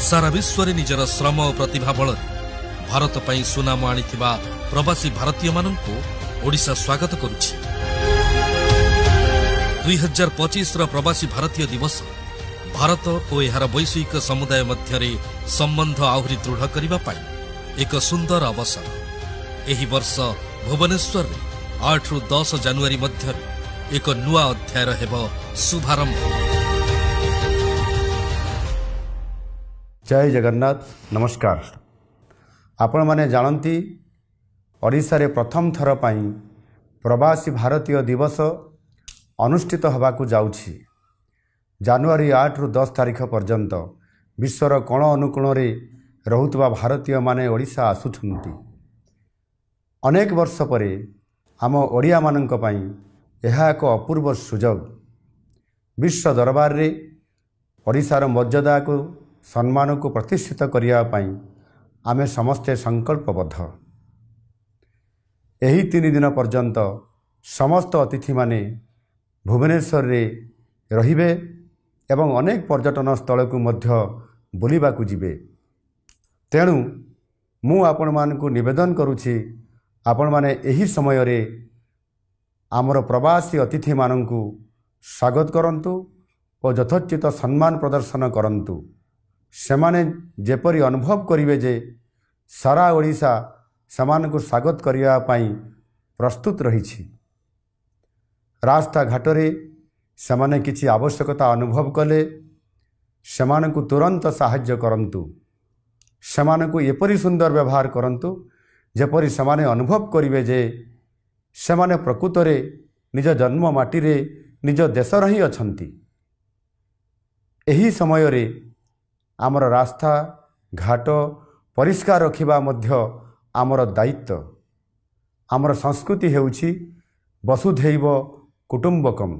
सारा विश्व रे निजर श्रम और प्रतिभा बल भारत पई सुनाम आनिथिबा प्रवासी भारतीय माननकु ओडिशा स्वागत करुछि। 2025 रो प्रवासी भारतीय दिवस भारत और एहार वैश्विक समुदाय मध्यरे संबंध आहुरी दृढ़ करिबा पई एक सुंदर अवसर। एही वर्ष भुवनेश्वर रे 8 रु 10 जनवरी मध्यरे एक नुआ अध्याय हेबो शुभारंभ। जय जगन्नाथ। नमस्कार। आपण माने जानती ओडिशा रे प्रथम थर पाई प्रवासी भारतीय दिवस अनुष्ठित होबाकू जाउछि। जनवरी 8 रु 10 तारिख पर्यंत विश्वर कोण अनुकोण रे रहुतबा भारतीय माने ओडिशा आसुछंती। अनेक वर्ष परे आम ओडिया माननक पई एहा एक अपूर्व सुजोग। विश्व दरबार रे ओडिशार मर्यादा को सम्मान को प्रतिष्ठित करिया पई आमे समस्ते संकल्पबद्ध। एही 3 दिन पर्यंत समस्त अतिथि माने भुवनेश्वर रे रहिबे एवं अनेक पर्यटन स्थल को मध्य बुलिबा को जिबे। तेणु मु आपण मान को निवेदन करूछि आपण माने एही समय रे आमर प्रवासी अतिथि माननकु स्वागत करंतु और यथोचित सम्मान प्रदर्शन करंतु। सेमाने जेपरी अनुभव करिवे जे सारा ओडिशा समान को स्वागत करिया पाई प्रस्तुत रहिछि। रास्ता घाटरे सेमाने किछि आवश्यकता अनुभव कले सेमान को तुरंत साहाय्य करंतु। सेमान को एपरी सुंदर व्यवहार करंतु जेपरी सेमाने अनुभव करिवे जे सेमाने प्रकृतरे निज जन्म माटी रे निज देश रही अछंती। एही समय रे आमर रास्ता घाट परिष्कार रखिबा मध्य आमर दायित्व। आमर संस्कृति हेउछि वसुधैव कुटुंबकम।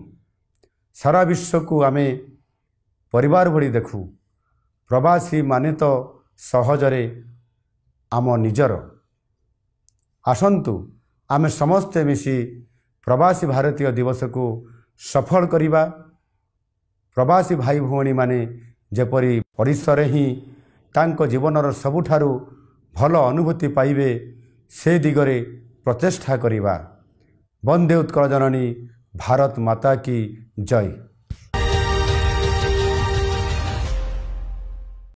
सारा विश्व को आमे परिवार भली देखु। प्रवासी माने तो सहजरे आम निजर। आसंतु आमे समस्ते मिसी प्रवासी भारतीय दिवस को सफल करिबा। प्रवासी भाई भौणी माने जेपरी ओडिशा रे ही तांको जीवनर सबुठारु भल अनुभूति पाइबे से दिगरे प्रचेष्टा करिबा। वंदे उत्कल जननी भारत माता की जय।